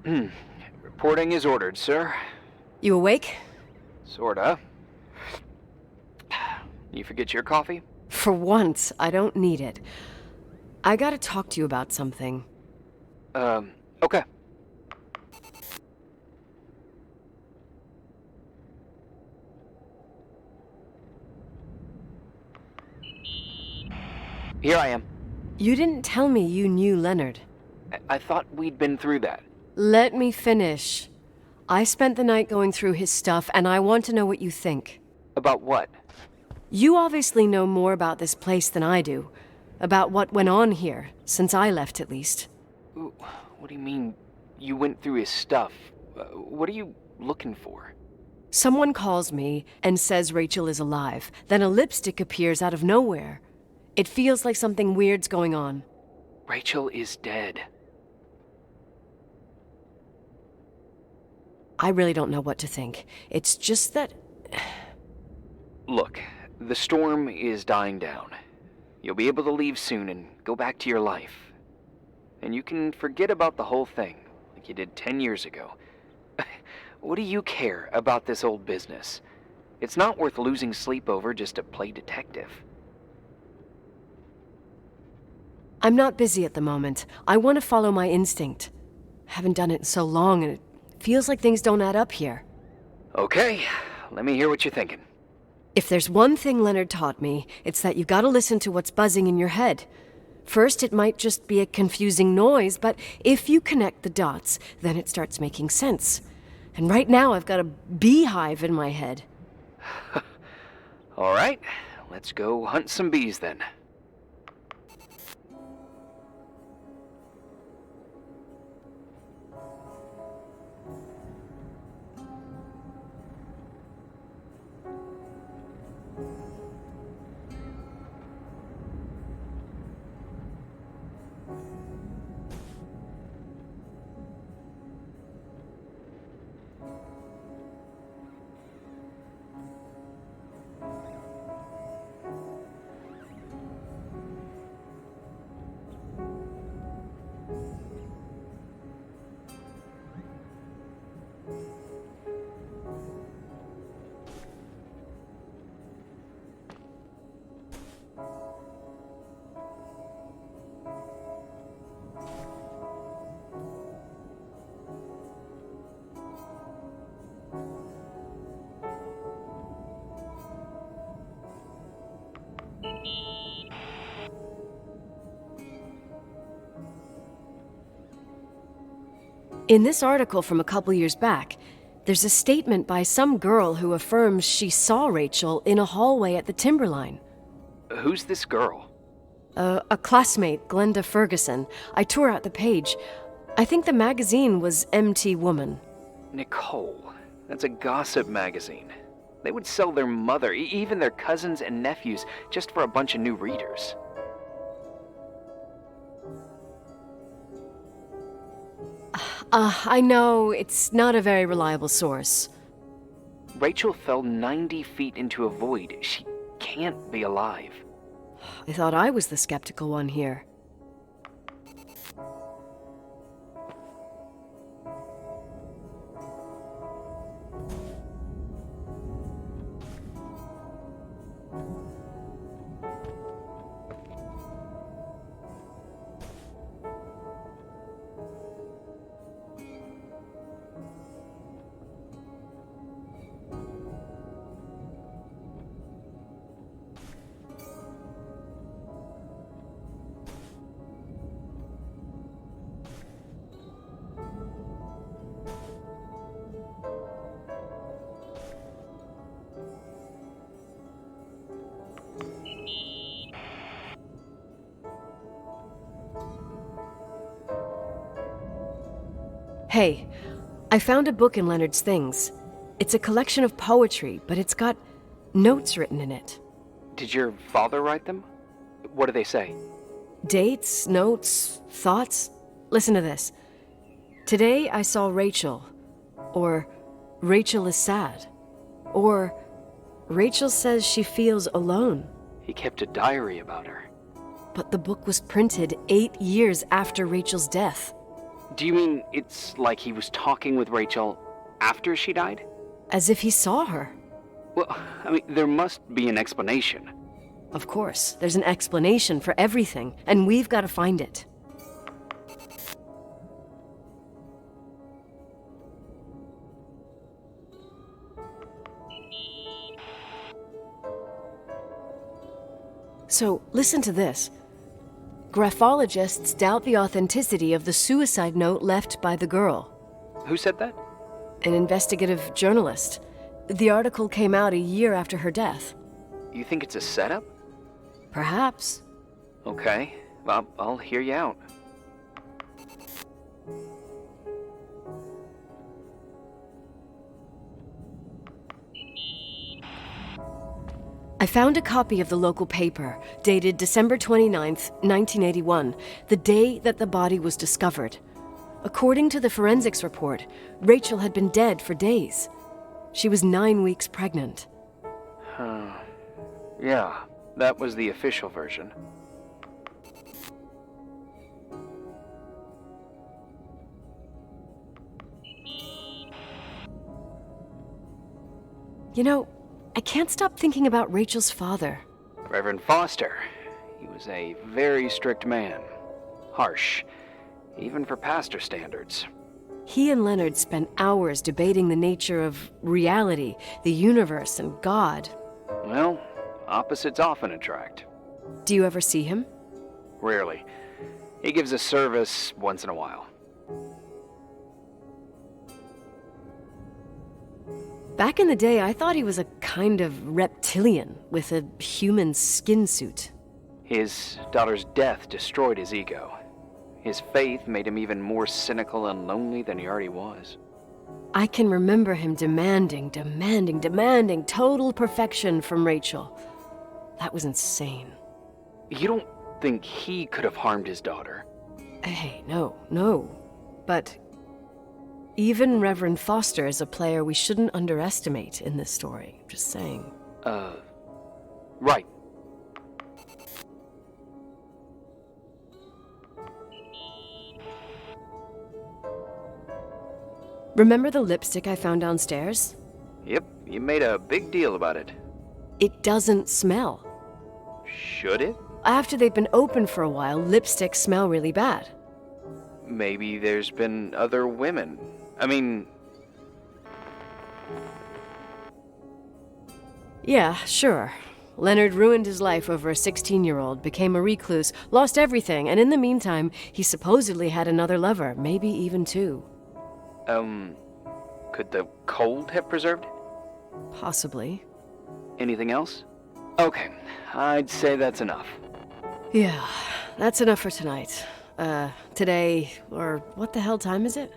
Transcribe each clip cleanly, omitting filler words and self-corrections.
Reporting is ordered, sir. You awake? Sorta. You forget your coffee? For once, I don't need it. I gotta talk to you about something. Okay. Here I am. You didn't tell me you knew Leonard. I thought we'd been through that. Let me finish. I spent the night going through his stuff, and I want to know what you think. About what? You obviously know more about this place than I do. About what went on here, since I left at least. What do you mean, you went through his stuff? What are you looking for? Someone calls me and says Rachel is alive. Then a lipstick appears out of nowhere. It feels like something weird's going on. Rachel is dead. I really don't know what to think. It's just that... Look, the storm is dying down. You'll be able to leave soon and go back to your life. And you can forget about the whole thing, like you did 10 years ago. What do you care about this old business? It's not worth losing sleep over just to play detective. I'm not busy at the moment. I want to follow my instinct. Haven't done it in so long, and it feels like things don't add up here. Okay, let me hear what you're thinking. If there's one thing Leonard taught me, it's that you gotta listen to what's buzzing in your head. First, it might just be a confusing noise, but if you connect the dots, then it starts making sense. And right now, I've got a beehive in my head. All right, let's go hunt some bees then. In this article from a couple years back, there's a statement by some girl who affirms she saw Rachel in a hallway at the Timberline. Who's this girl? A classmate, Glenda Ferguson. I tore out the page. I think the magazine was MT Woman. Nicole. That's a gossip magazine. They would sell their mother, even their cousins and nephews, just for a bunch of new readers. I know, it's not a very reliable source. Rachel fell 90 feet into a void. She can't be alive. I thought I was the skeptical one here. Hey, I found a book in Leonard's things. It's a collection of poetry, but it's got notes written in it. Did your father write them? What do they say? Dates, notes, thoughts. Listen to this. Today I saw Rachel. Or Rachel is sad. Or Rachel says she feels alone. He kept a diary about her. But the book was printed 8 years after Rachel's death. Do you mean it's like he was talking with Rachel after she died? As if he saw her. Well, I mean, there must be an explanation. Of course, there's an explanation for everything, and we've got to find it. So, listen to this. Graphologists doubt the authenticity of the suicide note left by the girl. Who said that? An investigative journalist. The article came out a year after her death. You think it's a setup? Perhaps. Okay, well, I'll hear you out. I found a copy of the local paper, dated December 29th, 1981, the day that the body was discovered. According to the forensics report, Rachel had been dead for days. She was 9 weeks pregnant. Yeah, that was the official version. You know, I can't stop thinking about Rachel's father. Reverend Foster. He was a very strict man. Harsh, even for pastor standards. He and Leonard spent hours debating the nature of reality, the universe, and God. Well, opposites often attract. Do you ever see him? Rarely. He gives a service once in a while. Back in the day, I thought he was a kind of reptilian with a human skin suit. His daughter's death destroyed his ego. His faith made him even more cynical and lonely than he already was. I can remember him demanding total perfection from Rachel. That was insane. You don't think he could have harmed his daughter? Hey, no. But even Reverend Foster is a player we shouldn't underestimate in this story. Just saying. Right. Remember the lipstick I found downstairs? Yep, you made a big deal about it. It doesn't smell. Should it? After they've been open for a while, lipsticks smell really bad. Maybe there's been other women. I mean... Yeah, sure. Leonard ruined his life over a 16-year-old, became a recluse, lost everything, and in the meantime, he supposedly had another lover, maybe even two. Could the cold have preserved it? Possibly. Anything else? Okay, I'd say that's enough. Yeah, that's enough for tonight. Today, or what the hell time is it?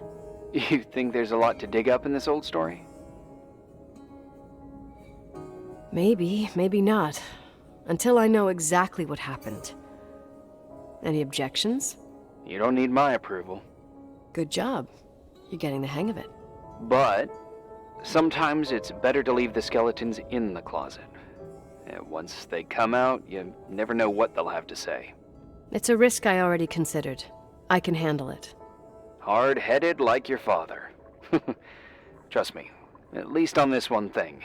You think there's a lot to dig up in this old story? Maybe, maybe not. Until I know exactly what happened. Any objections? You don't need my approval. Good job. You're getting the hang of it. But sometimes it's better to leave the skeletons in the closet. Once they come out, you never know what they'll have to say. It's a risk I already considered. I can handle it. Hard-headed like your father. Trust me, at least on this one thing.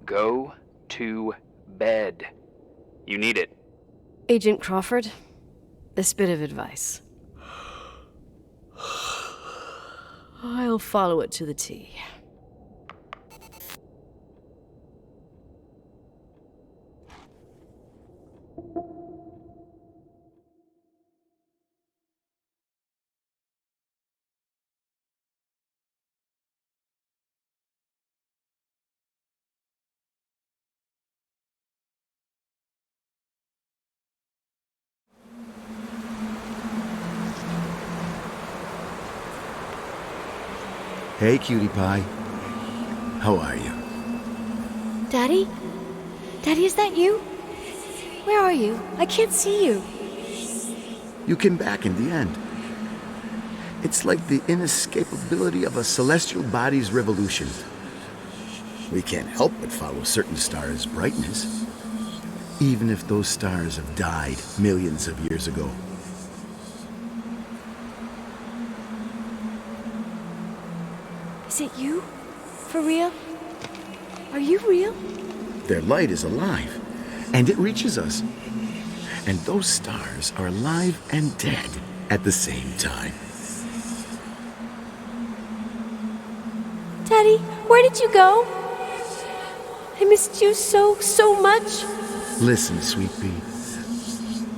Go to bed. You need it. Agent Crawford, this bit of advice. I'll follow it to the T. Hey, cutie pie. How are you? Daddy? Daddy, is that you? Where are you? I can't see you. You came back in the end. It's like the inescapability of a celestial body's revolution. We can't help but follow certain stars' brightness, even if those stars have died millions of years ago. Is it you? For real? Are you real? Their light is alive, and it reaches us. And those stars are alive and dead at the same time. Daddy, where did you go? I missed you so much. Listen, sweet pea.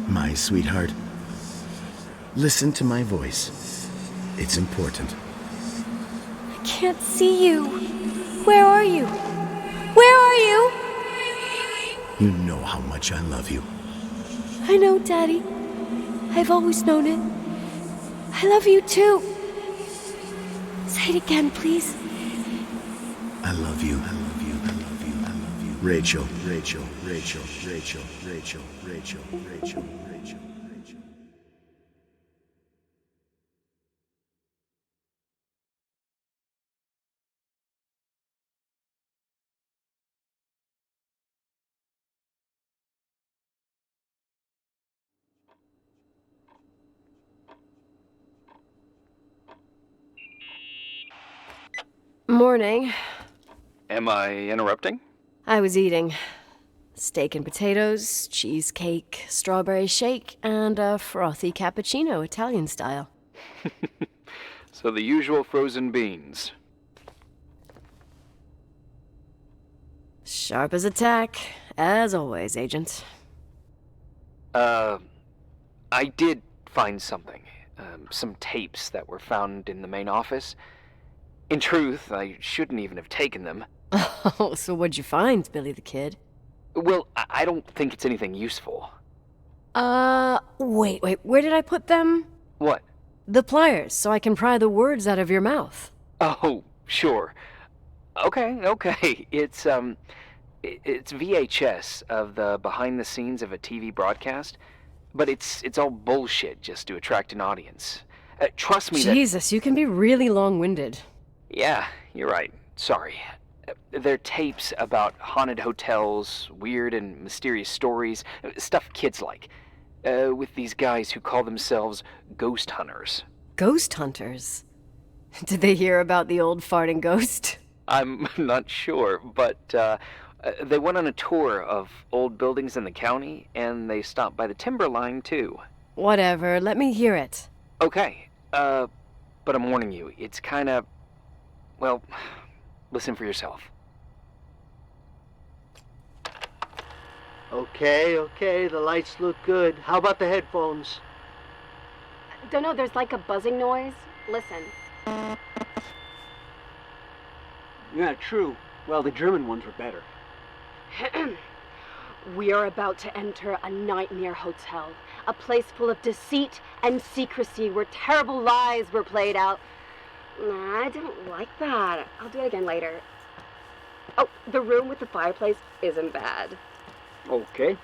My sweetheart. Listen to my voice. It's important. I can't see you. Where are you? Where are you? You know how much I love you. I know, Daddy. I've always known it. I love you too. Say it again, please. I love you. I love you. I love you. I love you. Rachel, Rachel, Rachel, Rachel, Rachel, Rachel, Rachel, Rachel, Rachel. Morning. Am I interrupting? I was eating steak and potatoes, cheesecake, strawberry shake, and a frothy cappuccino, Italian style. So the usual frozen beans. Sharp as a tack, as always, Agent. I did find something. Some tapes that were found in the main office. In truth, I shouldn't even have taken them. Oh, so what'd you find, Billy the Kid? Well, I don't think it's anything useful. Wait, where did I put them? What? The pliers, so I can pry the words out of your mouth. Oh, sure. Okay. It's VHS of the behind the scenes of a TV broadcast, but it's all bullshit just to attract an audience. Trust me Jesus, you can be really long-winded. Yeah, you're right. Sorry. They're tapes about haunted hotels, weird and mysterious stories, stuff kids like. With these guys who call themselves ghost hunters. Ghost hunters? Did they hear about the old farting ghost? I'm not sure, but they went on a tour of old buildings in the county, and they stopped by the timberline, too. Whatever, let me hear it. Okay, but I'm warning you, it's kinda... Well, listen for yourself. Okay, the lights look good. How about the headphones? Don't know, there's like a buzzing noise. Listen. Yeah, true. Well, the German ones were better. We are about to enter a nightmare hotel. A place full of deceit and secrecy where terrible lies were played out. Nah, I didn't like that. I'll do it again later. Oh, the room with the fireplace isn't bad. Okay.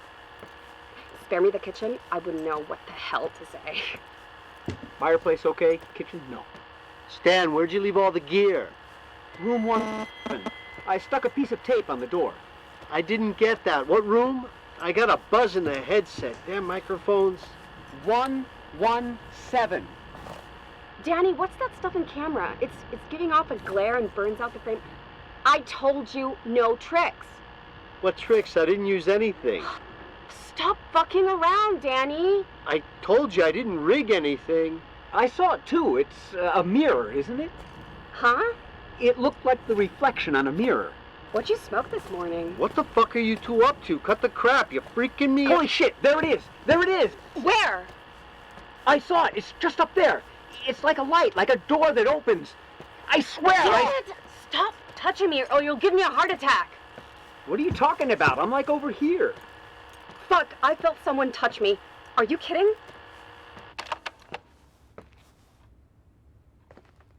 Spare me the kitchen. I wouldn't know what the hell to say. Fireplace okay? Kitchen no. Stan, where'd you leave all the gear? Room 1. I stuck a piece of tape on the door. I didn't get that. What room? I got a buzz in the headset. Damn microphones. 117. Danny, what's that stuff in camera? It's giving off a glare and burns out the frame. I told you no tricks. What tricks? I didn't use anything. Stop fucking around, Danny. I told you I didn't rig anything. I saw it too. It's a mirror, isn't it? Huh? It looked like the reflection on a mirror. What'd you smoke this morning? What the fuck are you two up to? Cut the crap. You're freaking me out. Holy shit. There it is. There it is. Where? I saw it. It's just up there. It's like a light, like a door that opens. I swear. Dad, stop touching me or you'll give me a heart attack. What are you talking about? I'm like over here. Fuck, I felt someone touch me. Are you kidding?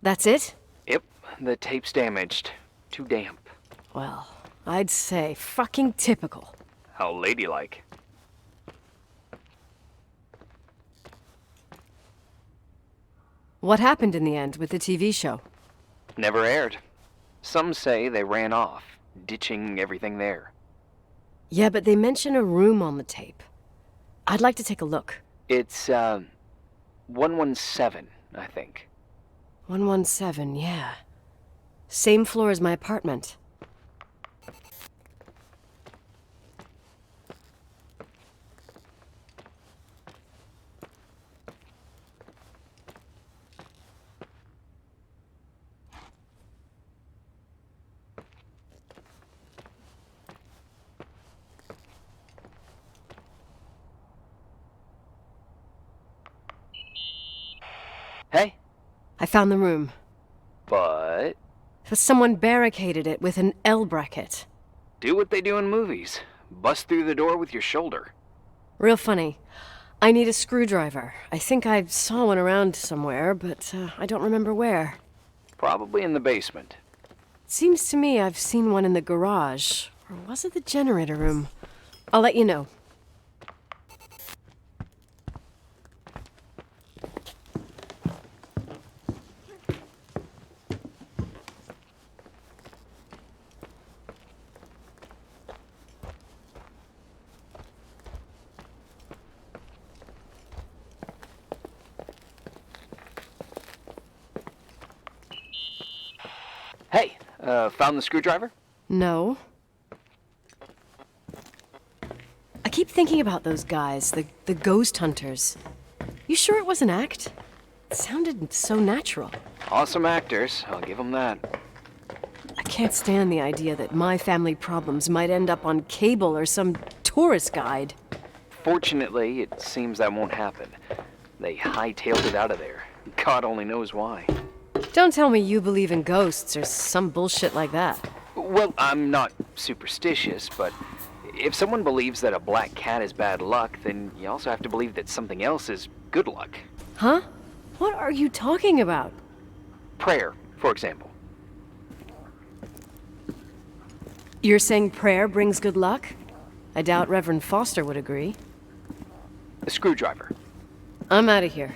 That's it? Yep, the tape's damaged. Too damp. Well, I'd say fucking typical. How ladylike. What happened in the end with the TV show? Never aired. Some say they ran off, ditching everything there. Yeah, but they mention a room on the tape. I'd like to take a look. It's, 117, I think. 117, yeah. Same floor as my apartment. Hey, I found the room. but Someone barricaded it with an L bracket. do what they do in movies. Bust through the door with your shoulder. Real funny. I need a screwdriver. I think I saw one around somewhere, but I don't remember where. Probably in the basement. Seems to me I've seen one in the garage. Or was it the generator room? I'll let you know. Hey, found the screwdriver? No. I keep thinking about those guys, the ghost hunters. You sure it was an act? It sounded so natural. Awesome actors, I'll give them that. I can't stand the idea that my family problems might end up on cable or some tourist guide. Fortunately, it seems that won't happen. They hightailed it out of there. God only knows why. Don't tell me you believe in ghosts or some bullshit like that. Well, I'm not superstitious, but if someone believes that a black cat is bad luck, then you also have to believe that something else is good luck. Huh? What are you talking about? Prayer, for example. You're saying prayer brings good luck? I doubt Reverend Foster would agree. A screwdriver. I'm out of here.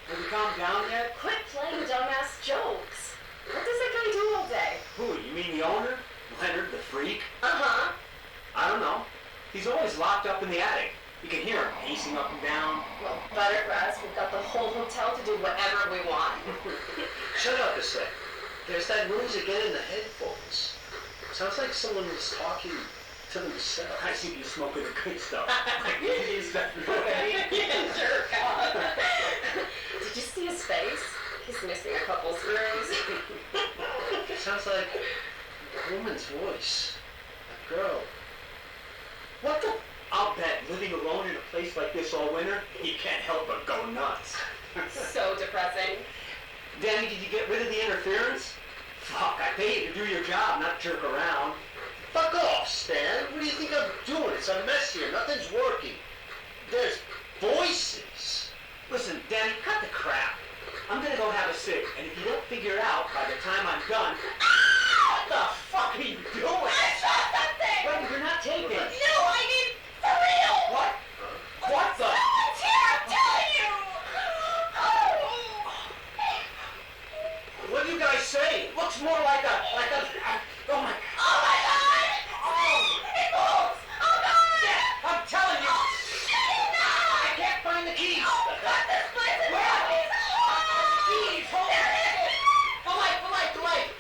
Have you calmed down yet? Quit playing dumbass jokes. What does that guy do all day? Who, you mean the owner? Leonard, the freak? Uh-huh. I don't know. He's always locked up in the attic. You can hear him pacing up and down. Well, better for us. We've got the whole hotel to do whatever we want. Shut up a sec. There's that noise again in the headphones. Sounds like someone was talking To themselves. I see you smoking the good stuff. Is that right? Yeah, jerk off. Did you see his face? He's missing a couple screws. Sounds like a woman's voice. A girl. What the? I'll bet living alone in a place like this all winter, he can't help but go nuts. So depressing. Danny, did you get rid of the interference? Fuck, I pay you to do your job, not jerk around. Fuck off, Stan. What do you think I'm doing? It's a mess here. Nothing's working. There's voices. Listen, Danny, cut the crap. I'm gonna go have a cig, and if you don't figure it out by the time I'm done... What the fuck are you doing? I saw something! Wait, you're not taping. No, I mean, for real! What? What the? Someone's here, I'm telling you! What do you guys say? It looks more like a... oh my... Oh my god! It moves! Oh god! Yeah, I'm telling you! I can't find the keys! Oh god, this place is Where? zombies! Keys! Hold on! The light! The light! The light!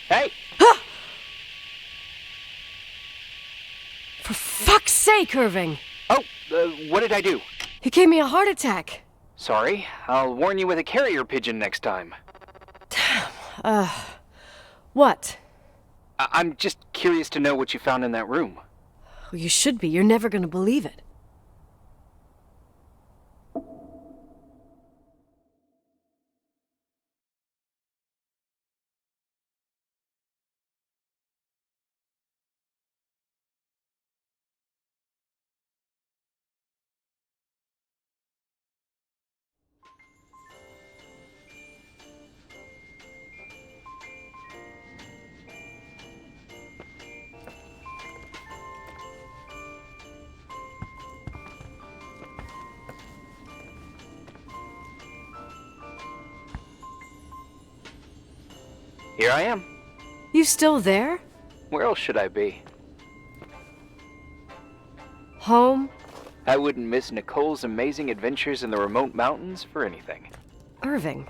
Hey! For fuck's sake, Irving! Oh, what did I do? You gave me a heart attack. Sorry, I'll warn you with a carrier pigeon next time. What? I'm just curious to know what you found in that room. Well, you should be. You're never gonna believe it. Here I am. You still there? Where else should I be? Home? I wouldn't miss Nicole's amazing adventures in the remote mountains for anything. Irving,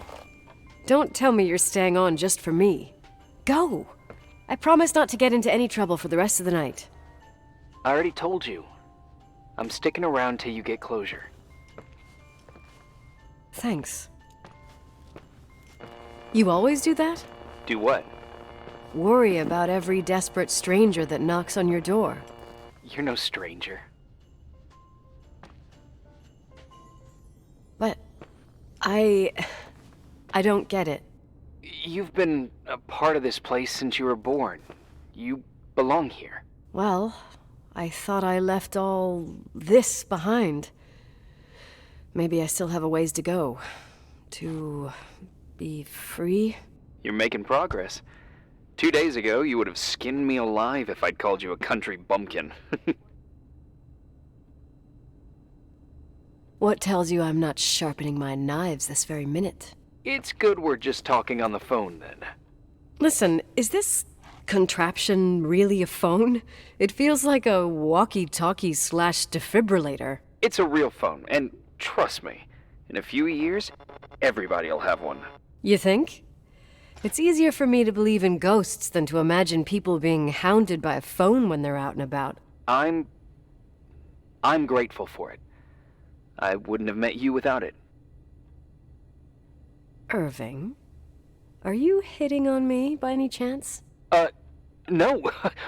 don't tell me you're staying on just for me. Go! I promise not to get into any trouble for the rest of the night. I already told you. I'm sticking around till you get closure. Thanks. You always do that? Do what? Worry about every desperate stranger that knocks on your door. You're no stranger. But I don't get it. You've been a part of this place since you were born. You belong here. Well, I thought I left all this behind. Maybe I still have a ways to go. To be free? You're making progress. 2 days ago, you would have skinned me alive if I'd called you a country bumpkin. What tells you I'm not sharpening my knives this very minute? It's good we're just talking on the phone, then. Listen, is this contraption really a phone? It feels like a walkie-talkie / defibrillator. It's a real phone, and trust me, in a few years, everybody'll have one. You think? It's easier for me to believe in ghosts than to imagine people being hounded by a phone when they're out and about. I'm grateful for it. I wouldn't have met you without it. Irving, are you hitting on me by any chance? No.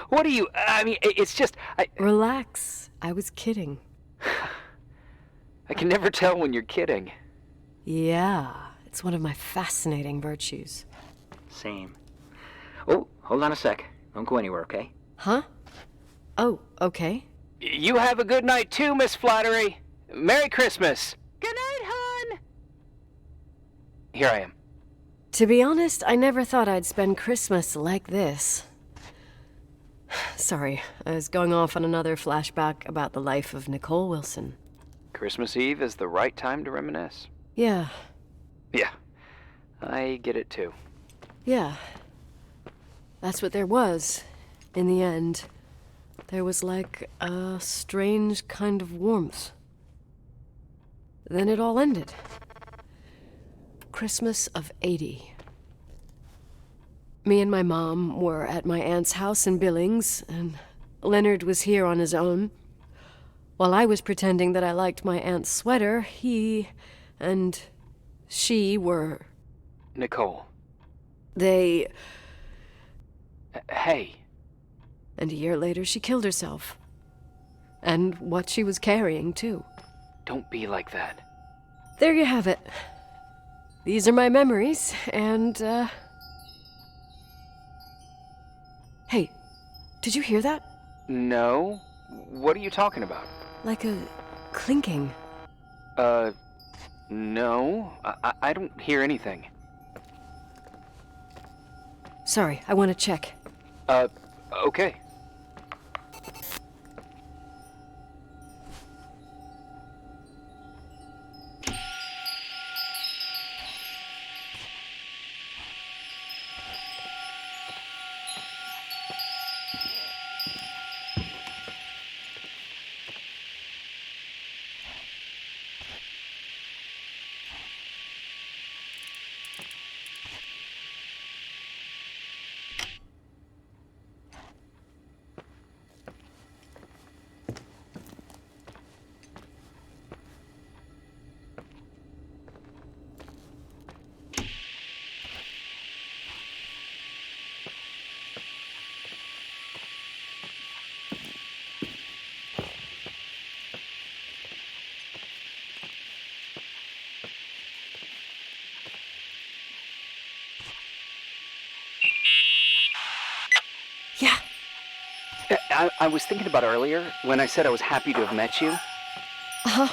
What are you... I mean, it's just... Relax. I was kidding. I can never tell when you're kidding. Yeah, it's one of my fascinating virtues. Same. Oh, hold on a sec. Don't go anywhere, okay? Huh? Oh, okay. You have a good night too, Miss Flattery. Merry Christmas. Good night, hon! Here I am. To be honest, I never thought I'd spend Christmas like this. Sorry, I was going off on another flashback about the life of Nicole Wilson. Christmas Eve is the right time to reminisce. Yeah. Yeah, I get it too. Yeah. That's what there was, in the end. There was like a strange kind of warmth. Then it all ended. Christmas of '80. Me and my mom were at my aunt's house in Billings, and Leonard was here on his own. While I was pretending that I liked my aunt's sweater, he and she were... Nicole. They... Hey. And a year later, she killed herself. And what she was carrying, too. Don't be like that. There you have it. These are my memories, and, Hey, did you hear that? No? What are you talking about? Like a clinking. No. I don't hear anything. Sorry, I want to check. Okay. I was thinking about earlier when I said I was happy to have met you. Uh-huh.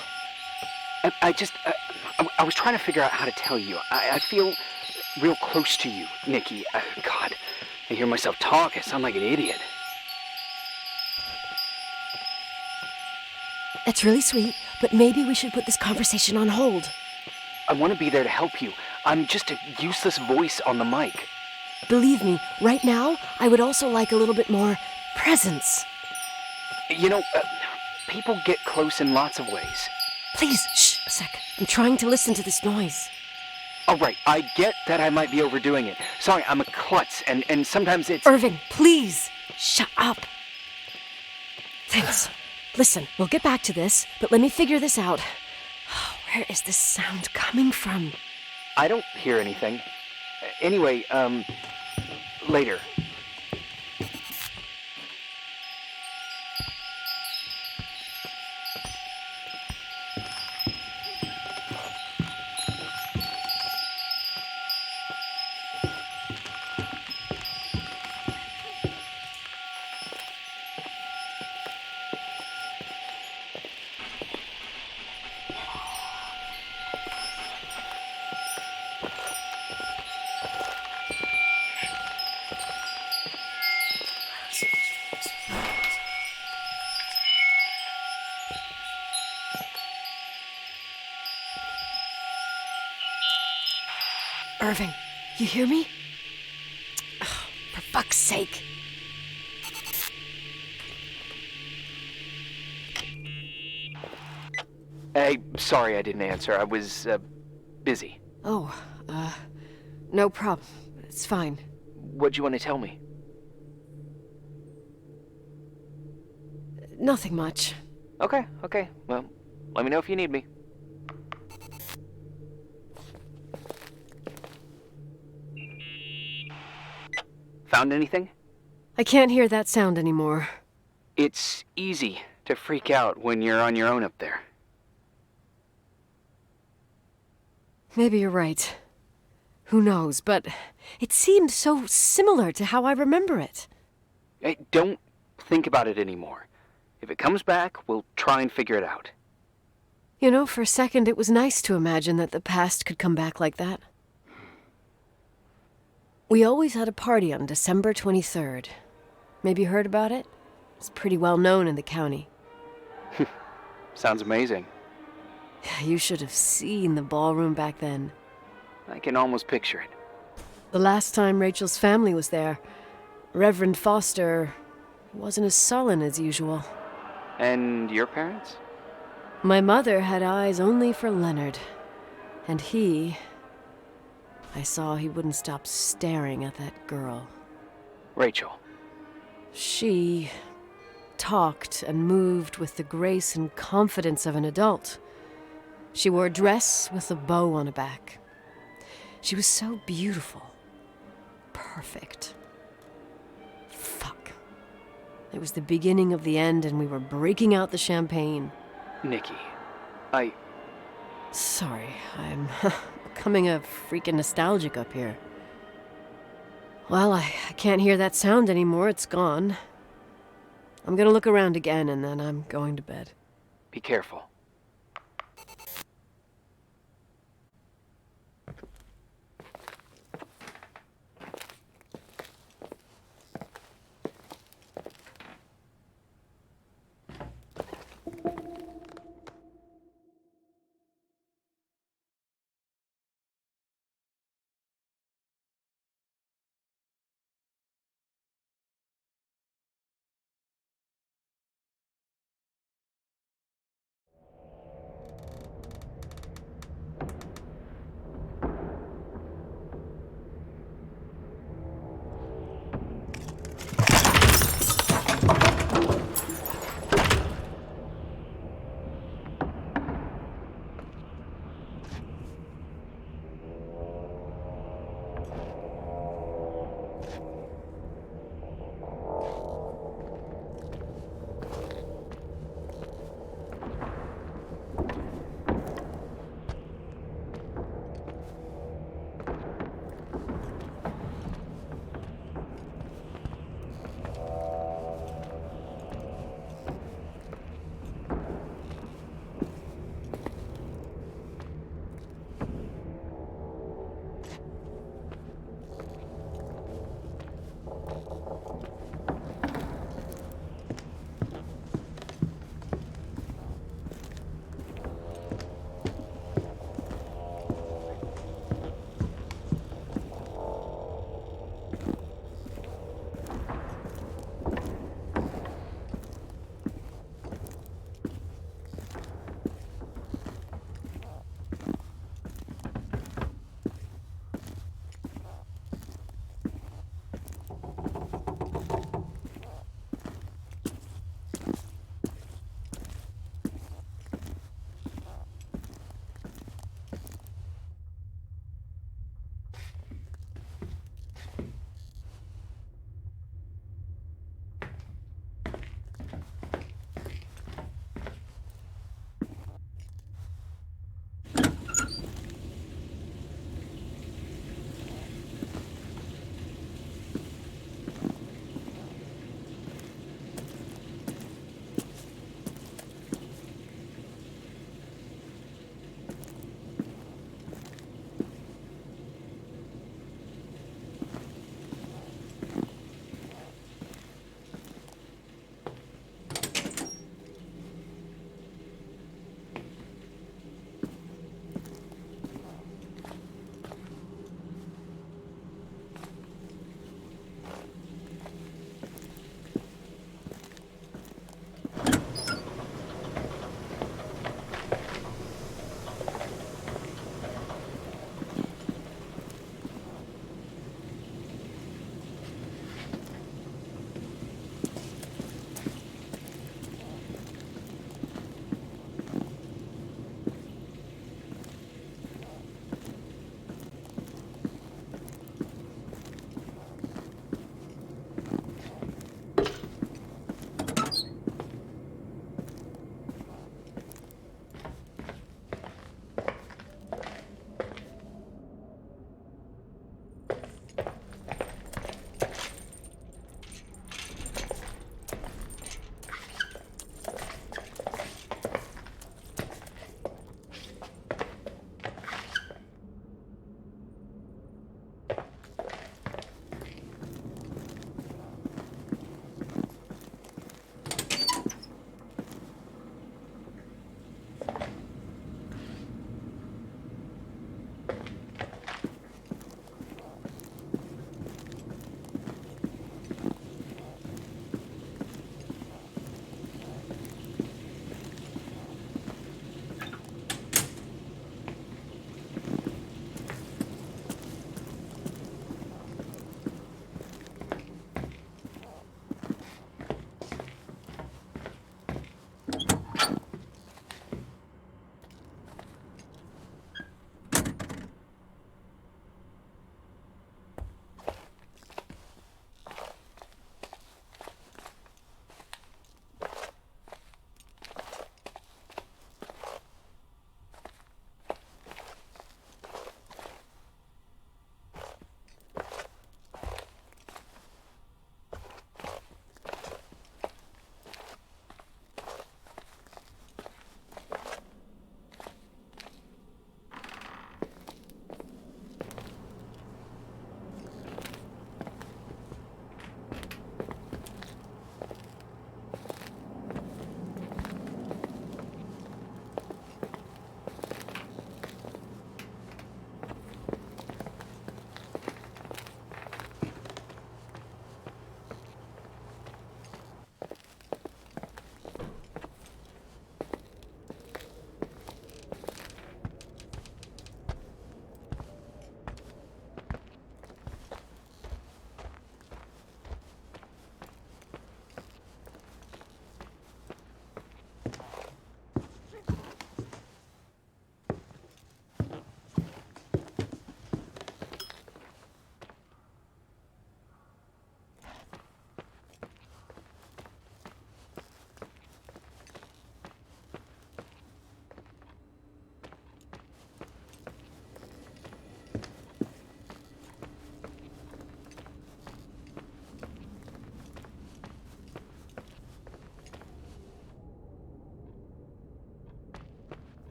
I was trying to figure out how to tell you. I feel real close to you, Nikki. God, I hear myself talk. I sound like an idiot. That's really sweet, but maybe we should put this conversation on hold. I want to be there to help you. I'm just a useless voice on the mic. Believe me, right now, I would also like a little bit more presence. You know, people get close in lots of ways. Please, shh, a sec. I'm trying to listen to this noise. All right, I get that I might be overdoing it. Sorry, I'm a klutz, and sometimes it's... Irving, please, shut up. Thanks. Listen, we'll get back to this, but let me figure this out. Where is this sound coming from? I don't hear anything. Anyway, later. Irving, you hear me? Oh, for fuck's sake. Hey, sorry I didn't answer. I was, busy. Oh, no problem. It's fine. What'd you want to tell me? Nothing much. Okay. Well, let me know if you need me. Found anything? I can't hear that sound anymore. It's easy to freak out when you're on your own up there. Maybe you're right. Who knows, but it seemed so similar to how I remember it. Hey, don't think about it anymore. If it comes back, we'll try and figure it out. You know, for a second it was nice to imagine that the past could come back like that. We always had a party on December 23rd. Maybe you heard about it? It's pretty well known in the county. Sounds amazing. You should have seen the ballroom back then. I can almost picture it. The last time Rachel's family was there, Reverend Foster wasn't as sullen as usual. And your parents? My mother had eyes only for Leonard. And I saw he wouldn't stop staring at that girl. Rachel. She talked and moved with the grace and confidence of an adult. She wore a dress with a bow on her back. She was so beautiful. Perfect. Fuck. It was the beginning of the end, and we were breaking out the champagne. Nikki, Sorry, I'm becoming a freaking nostalgic up here. Well, I can't hear that sound anymore. It's gone. I'm gonna look around again, and then I'm going to bed. Be careful.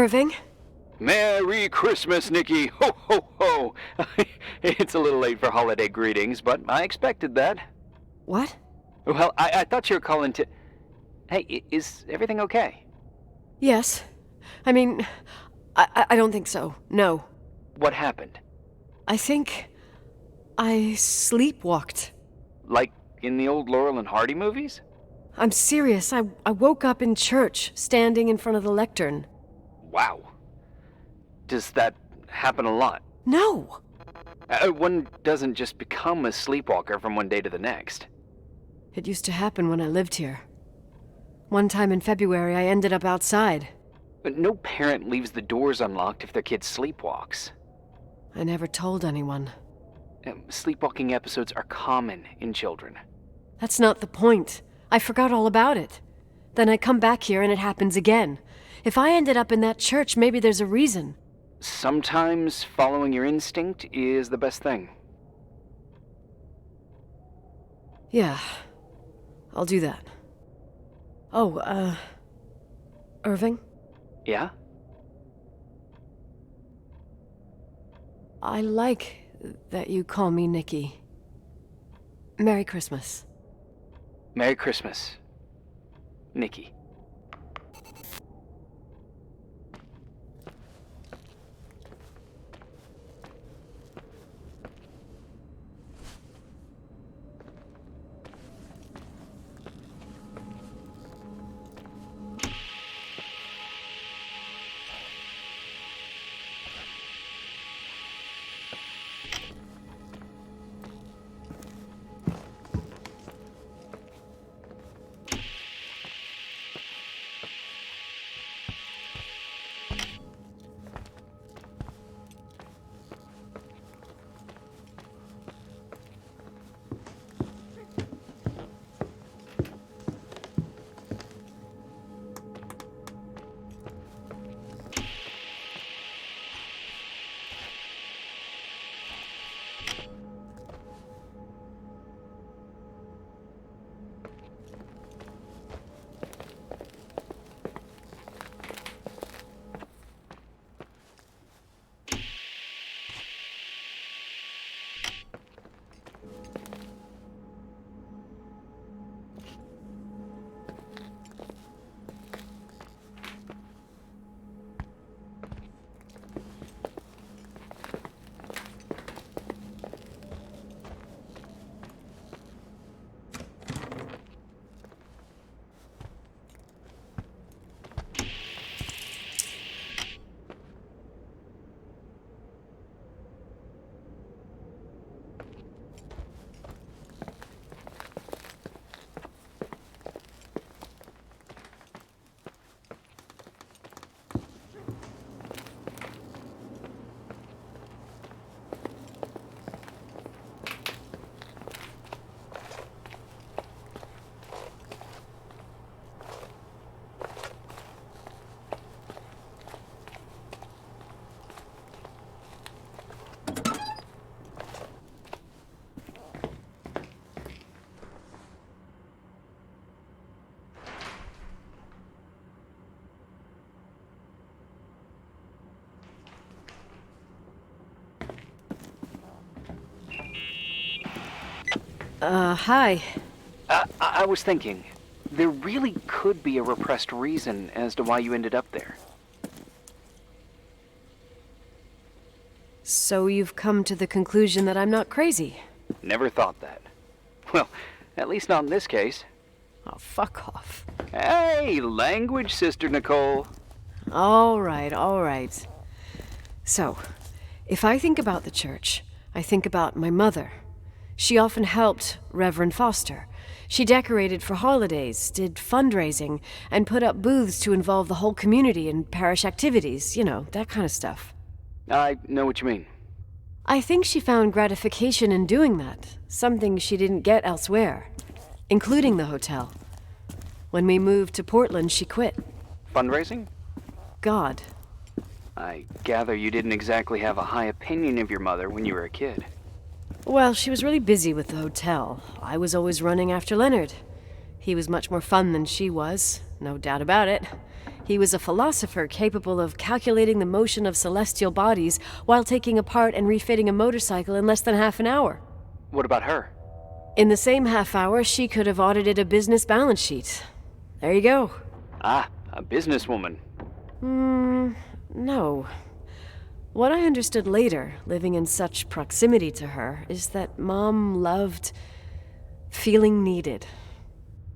Irving? Merry Christmas, Nikki! Ho, ho, ho! It's a little late for holiday greetings, but I expected that. What? Well, I thought you were calling to... Hey, is everything okay? Yes. I mean, I don't think so. No. What happened? I think I sleepwalked. Like in the old Laurel and Hardy movies? I'm serious. I woke up in church, standing in front of the lectern. Wow. Does that happen a lot? No. One doesn't just become a sleepwalker from one day to the next. It used to happen when I lived here. One time in February, I ended up outside. But no parent leaves the doors unlocked if their kid sleepwalks. I never told anyone. Sleepwalking episodes are common in children. That's not the point. I forgot all about it. Then I come back here and it happens again. If I ended up in that church, maybe there's a reason. Sometimes following your instinct is the best thing. Yeah, I'll do that. Oh, Irving? Yeah? I like that you call me Nikki. Merry Christmas. Merry Christmas, Nikki. Hi. I was thinking, there really could be a repressed reason as to why you ended up there. So you've come to the conclusion that I'm not crazy? Never thought that. Well, at least not in this case. Oh, fuck off. Hey, language, Sister Nicole. All right. So, if I think about the church, I think about my mother. She often helped Reverend Foster. She decorated for holidays, did fundraising, and put up booths to involve the whole community in parish activities, you know, that kind of stuff. I know what you mean. I think she found gratification in doing that, something she didn't get elsewhere, including the hotel. When we moved to Portland, she quit. Fundraising? God. I gather you didn't exactly have a high opinion of your mother when you were a kid. Well, she was really busy with the hotel. I was always running after Leonard. He was much more fun than she was, no doubt about it. He was a philosopher capable of calculating the motion of celestial bodies while taking apart and refitting a motorcycle in less than half an hour. What about her? In the same half hour, she could have audited a business balance sheet. There you go. Ah, a businesswoman. No. What I understood later, living in such proximity to her, is that Mom loved feeling needed.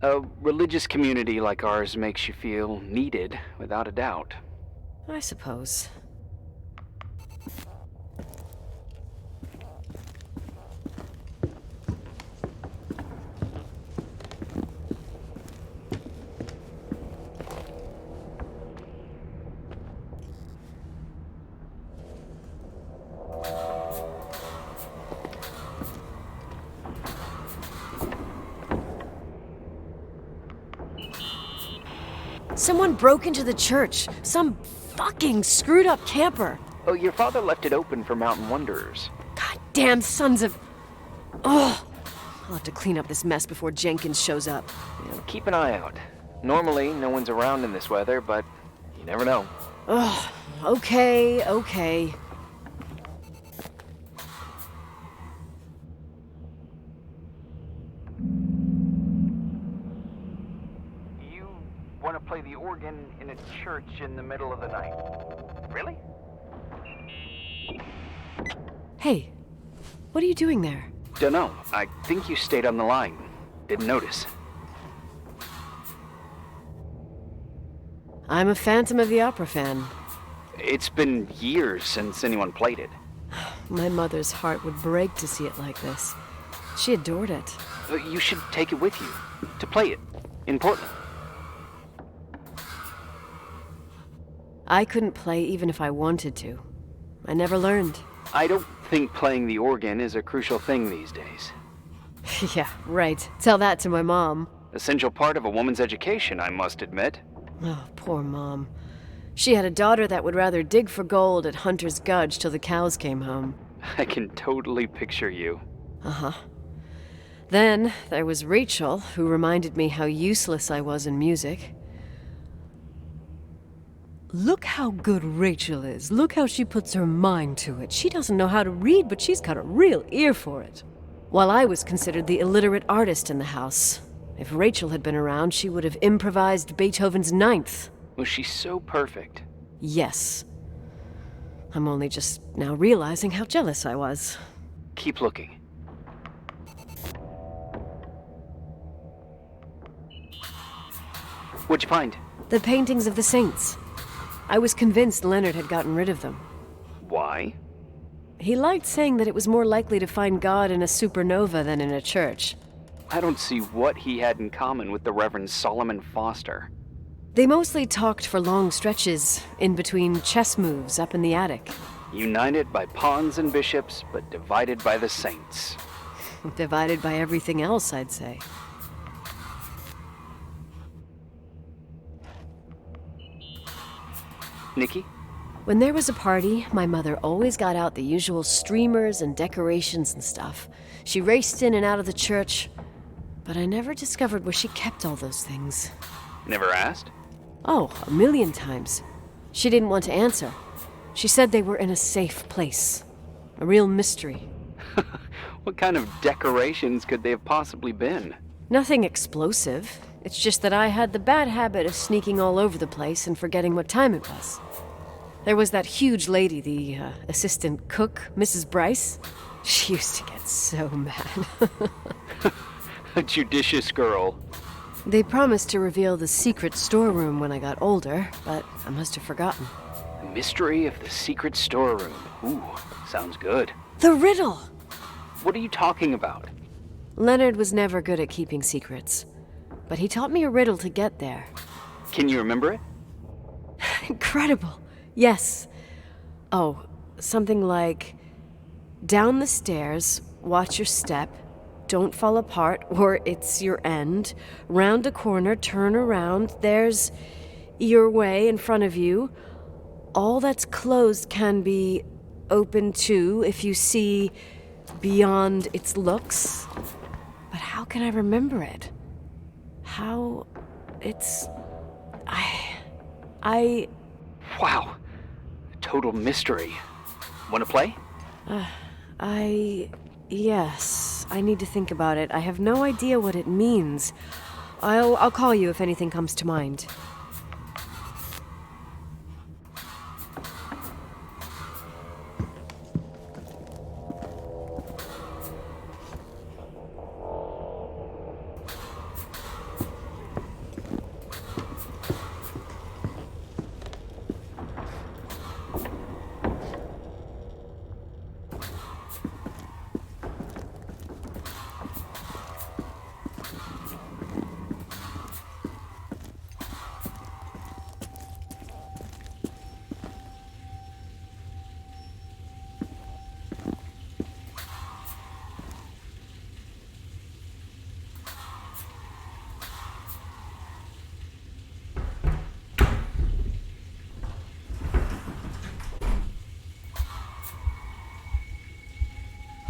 A religious community like ours makes you feel needed, without a doubt. I suppose. Someone broke into the church. Some fucking screwed up camper. Oh, your father left it open for mountain wanderers. Goddamn sons of... Ugh. I'll have to clean up this mess before Jenkins shows up. Keep an eye out. Normally, no one's around in this weather, but you never know. Ugh. Okay. You want to play the organ in a church in the middle of the night? Really? Hey, what are you doing there? Dunno. I think you stayed on the line. Didn't notice. I'm a Phantom of the Opera fan. It's been years since anyone played it. My mother's heart would break to see it like this. She adored it. You should take it with you, to play it, in Portland. I couldn't play even if I wanted to. I never learned. I don't think playing the organ is a crucial thing these days. Yeah, right. Tell that to my mom. Essential part of a woman's education, I must admit. Oh, poor Mom. She had a daughter that would rather dig for gold at Hunter's Gulch till the cows came home. I can totally picture you. Uh-huh. Then there was Rachel, who reminded me how useless I was in music. Look how good Rachel is. Look how she puts her mind to it. She doesn't know how to read, but she's got a real ear for it. While I was considered the illiterate artist in the house. If Rachel had been around, she would have improvised Beethoven's Ninth. Was she so perfect? Yes. I'm only just now realizing how jealous I was. Keep looking. What'd you find? The paintings of the saints. I was convinced Leonard had gotten rid of them. Why? He liked saying that it was more likely to find God in a supernova than in a church. I don't see what he had in common with the Reverend Solomon Foster. They mostly talked for long stretches, in between chess moves up in the attic. United by pawns and bishops, but divided by the saints. Divided by everything else, I'd say. Nikki? When there was a party, my mother always got out the usual streamers and decorations and stuff. She raced in and out of the church, but I never discovered where she kept all those things. Never asked? Oh, 1,000,000 times. She didn't want to answer. She said they were in a safe place. A real mystery. What kind of decorations could they have possibly been? Nothing explosive. It's just that I had the bad habit of sneaking all over the place and forgetting what time it was. There was that huge lady, the assistant cook, Mrs. Bryce. She used to get so mad. A judicious girl. They promised to reveal the secret storeroom when I got older, but I must have forgotten. The mystery of the secret storeroom. Ooh, sounds good. The riddle! What are you talking about? Leonard was never good at keeping secrets, but he taught me a riddle to get there. Can you remember it? Incredible. Yes. Oh, something like, down the stairs, watch your step, don't fall apart or it's your end, round a corner, turn around, there's your way in front of you. All that's closed can be open too if you see beyond its looks. But how can I remember it? How... it's... Wow. A total mystery. Want to play? Yes, I need to think about it. I have no idea what it means. I'll call you if anything comes to mind.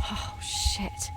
Oh, shit.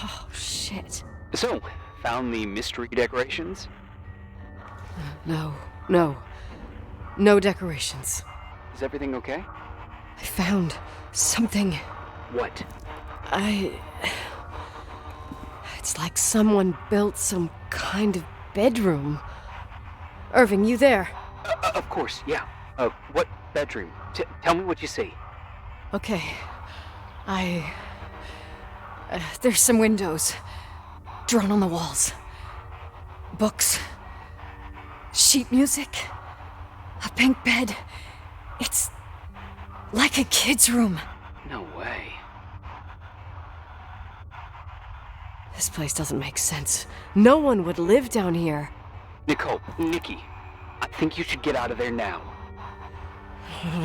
Oh, shit. So, found the mystery decorations? No. No decorations. Is everything okay? I found something. What? It's like someone built some kind of bedroom. Irving, you there? Of course, yeah. What bedroom? Tell me what you see. Okay. There's some windows. Drawn on the walls. Books. Sheet music. A pink bed. It's like a kid's room. No way. This place doesn't make sense. No one would live down here. Nicole, Nikki, I think you should get out of there now.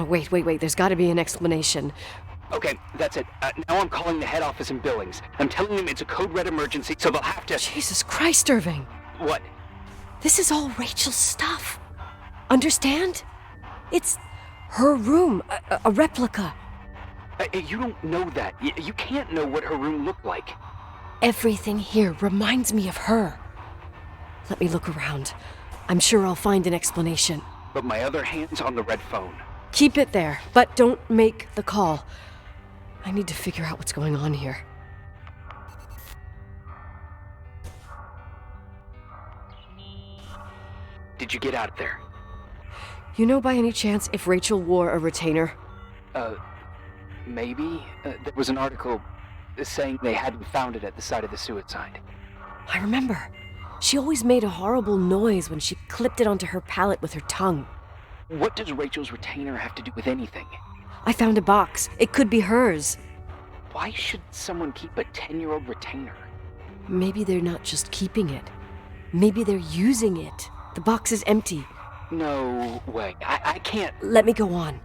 Wait. There's got to be an explanation. Okay, that's it. Now I'm calling the head office in Billings. I'm telling them it's a code red emergency, so they'll have to... Jesus Christ, Irving. What? This is all Rachel's stuff. Understand? It's her room, a replica. You don't know that. You can't know what her room looked like. Everything here reminds me of her. Let me look around. I'm sure I'll find an explanation. But my other hand's on the red phone. Keep it there, but don't make the call. I need to figure out what's going on here. Did you get out of there? You know by any chance if Rachel wore a retainer? Maybe. There was an article saying they hadn't found it at the site of the suicide. I remember. She always made a horrible noise when she clipped it onto her palate with her tongue. What does Rachel's retainer have to do with anything? I found a box. It could be hers. Why should someone keep a 10-year-old retainer? Maybe they're not just keeping it. Maybe they're using it. The box is empty. No way. I can't... Let me go on.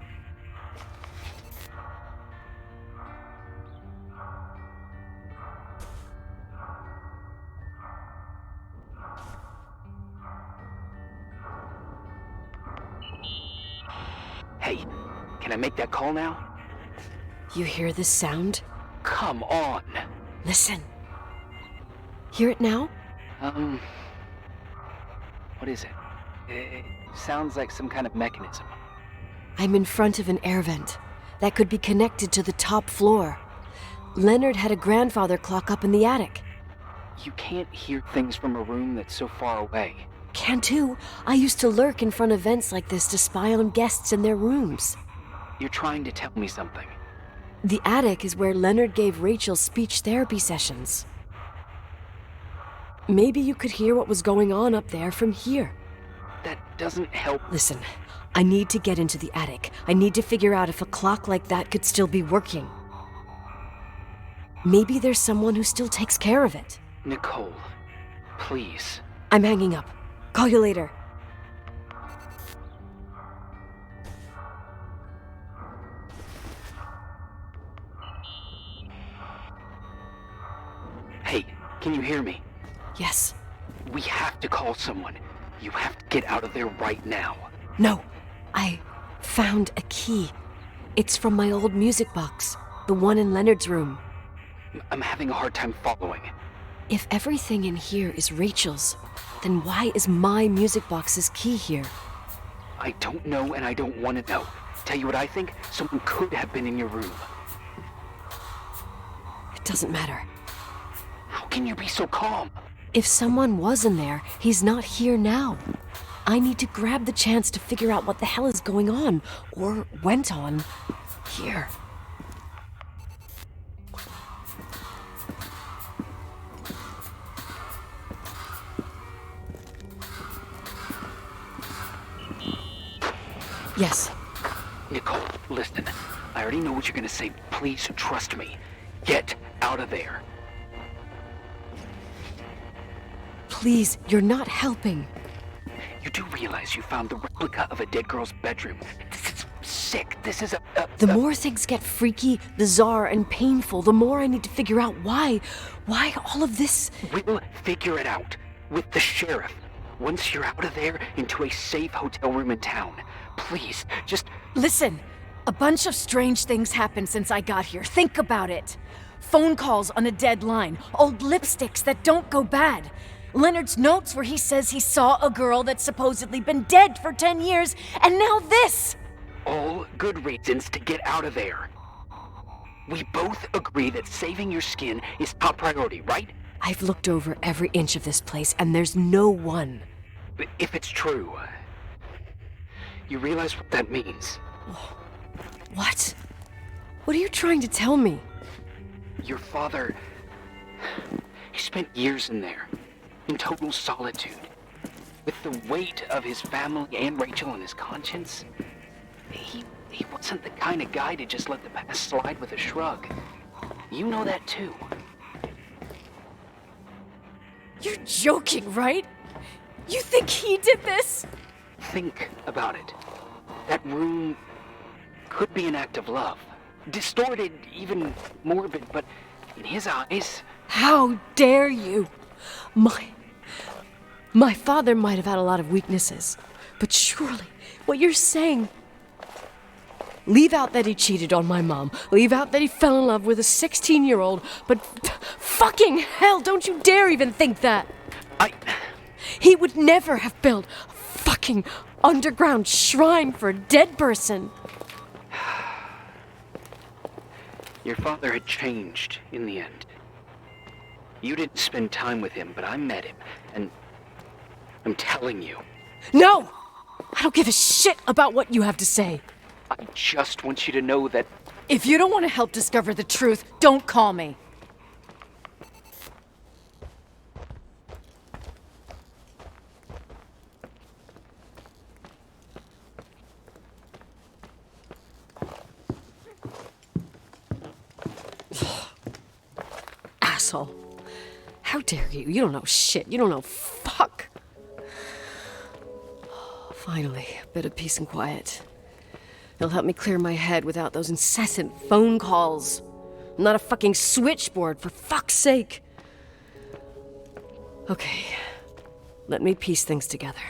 Hey, can I make that call now? You hear this sound? Come on. Listen. Hear it now? What is it? It sounds like some kind of mechanism. I'm in front of an air vent that could be connected to the top floor. Leonard had a grandfather clock up in the attic. You can't hear things from a room that's so far away. Can too. I used to lurk in front of vents like this to spy on guests in their rooms. You're trying to tell me something. The attic is where Leonard gave Rachel speech therapy sessions. Maybe you could hear what was going on up there from here. that doesn't help. Listen, I need to get into the attic. I need to figure out if a clock like that could still be working. Maybe there's someone who still takes care of it. Nicole, please. I'm hanging up. Call you later. Hey, can you hear me? Yes. We have to call someone. You have to get out of there right now. No, I found a key. It's from my old music box, the one in Leonard's room. I'm having a hard time following. If everything in here is Rachel's, then why is my music box's key here? I don't know and I don't want to know. Tell you what I think? Someone could have been in your room. It doesn't matter. How can you be so calm? If someone was in there, he's not here now. I need to grab the chance to figure out what the hell is going on, or went on, here. Yes. Nicole, listen. I already know what you're gonna say. Please trust me. Get out of there. Please, you're not helping. You do realize you found the replica of a dead girl's bedroom. This is sick. This is The more things get freaky, bizarre, and painful, the more I need to figure out why all of this. We'll figure it out. With the sheriff. Once you're out of there, into a safe hotel room in town. Please, just... Listen, a bunch of strange things happened since I got here. Think about it. Phone calls on a dead line, old lipsticks that don't go bad. Leonard's notes where he says he saw a girl that's supposedly been dead for 10 years, and now this! All good reasons to get out of there. We both agree that saving your skin is top priority, right? I've looked over every inch of this place, and there's no one. But if it's true, you realize what that means. What? What are you trying to tell me? Your father... He spent years in there. In total solitude. With the weight of his family and Rachel on his conscience. He wasn't the kind of guy to just let the past slide with a shrug. You know that too. You're joking, right? You think he did this? Think about it. That room could be an act of love. Distorted, even morbid, but in his eyes... How dare you? My father might have had a lot of weaknesses, but surely what you're saying... Leave out that he cheated on my mom. Leave out that he fell in love with a 16-year-old, but fucking hell, don't you dare even think that! He would never have built a fucking underground shrine for a dead person. Your father had changed in the end. You didn't spend time with him, but I met him, and I'm telling you. No! I don't give a shit about what you have to say. I just want you to know that... If you don't want to help discover the truth, don't call me. Asshole. How dare you? You don't know shit. You don't know fuck. Finally, a bit of peace and quiet. It'll help me clear my head without those incessant phone calls. I'm not a fucking switchboard, for fuck's sake. Okay, let me piece things together.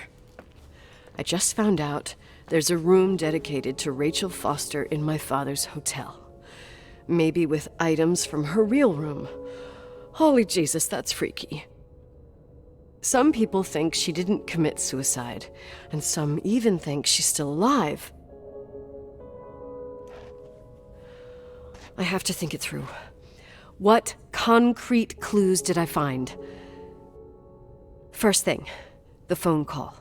I just found out there's a room dedicated to Rachel Foster in my father's hotel. Maybe with items from her real room. Holy Jesus, that's freaky. Some people think she didn't commit suicide, and some even think she's still alive. I have to think it through. What concrete clues did I find? First thing, the phone call.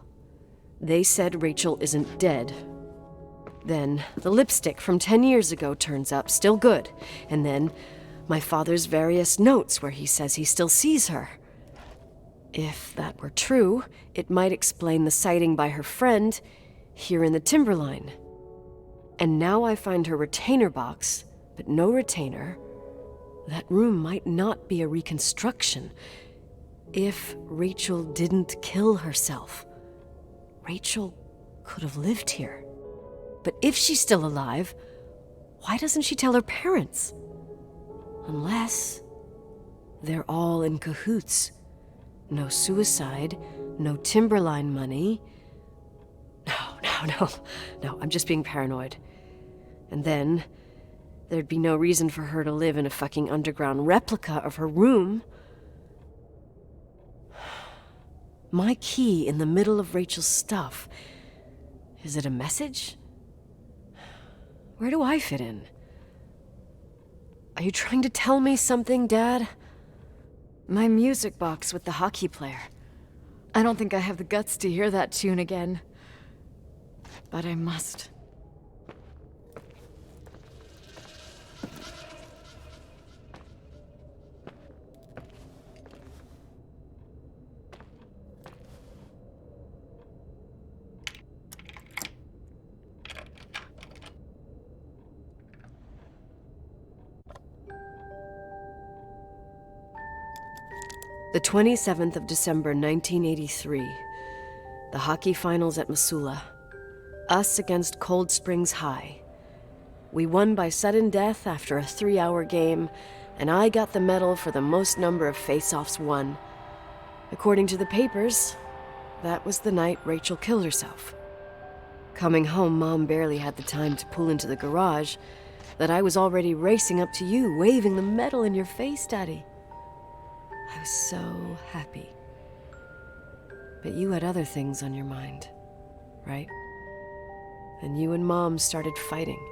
They said Rachel isn't dead. Then the lipstick from 10 years ago turns up, still good. And then my father's various notes where he says he still sees her. If that were true, it might explain the sighting by her friend here in the timberline. And now I find her retainer box, but no retainer. That room might not be a reconstruction. If Rachel didn't kill herself, Rachel could have lived here. But if she's still alive, why doesn't she tell her parents? Unless they're all in cahoots. No suicide, no timberline money. No, I'm just being paranoid. And then there'd be no reason for her to live in a fucking underground replica of her room. My key in the middle of Rachel's stuff. Is it a message? Where do I fit in? Are you trying to tell me something, Dad? My music box with the hockey player. I don't think I have the guts to hear that tune again. But I must. The 27th of December, 1983. The hockey finals at Missoula. Us against Cold Springs High. We won by sudden death after a 3-hour game, and I got the medal for the most number of face-offs won. According to the papers, that was the night Rachel killed herself. Coming home, Mom barely had the time to pull into the garage that I was already racing up to you, waving the medal in your face, Daddy. I was so happy. But you had other things on your mind, right? And you and Mom started fighting.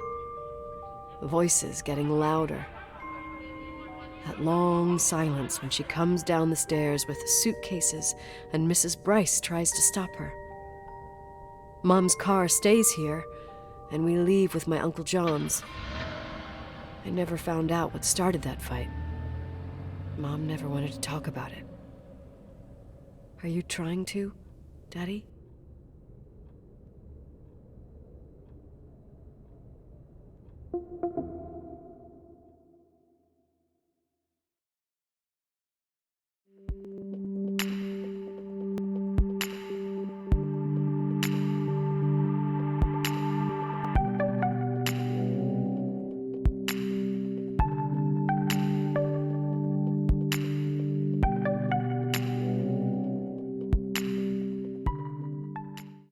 Voices getting louder. That long silence when she comes down the stairs with the suitcases and Mrs. Bryce tries to stop her. Mom's car stays here, and we leave with my Uncle John's. I never found out what started that fight. Mom never wanted to talk about it. Are you trying to, Daddy?